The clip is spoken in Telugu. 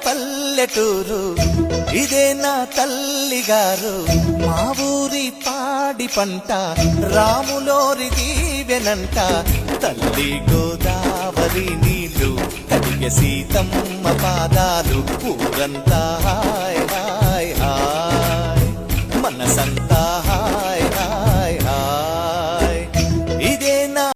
పల్లెటూరు ఇదే నా తల్లిగారు, మా ఊరి పాడి పంట రాములోరి దీవెనంట. తల్లి గోదావరి నీళ్ళు కడిగ సీతమ్మ పాదాలు, ఊరంతా హాయ్ హాయ్ హాయ్. మనసంతా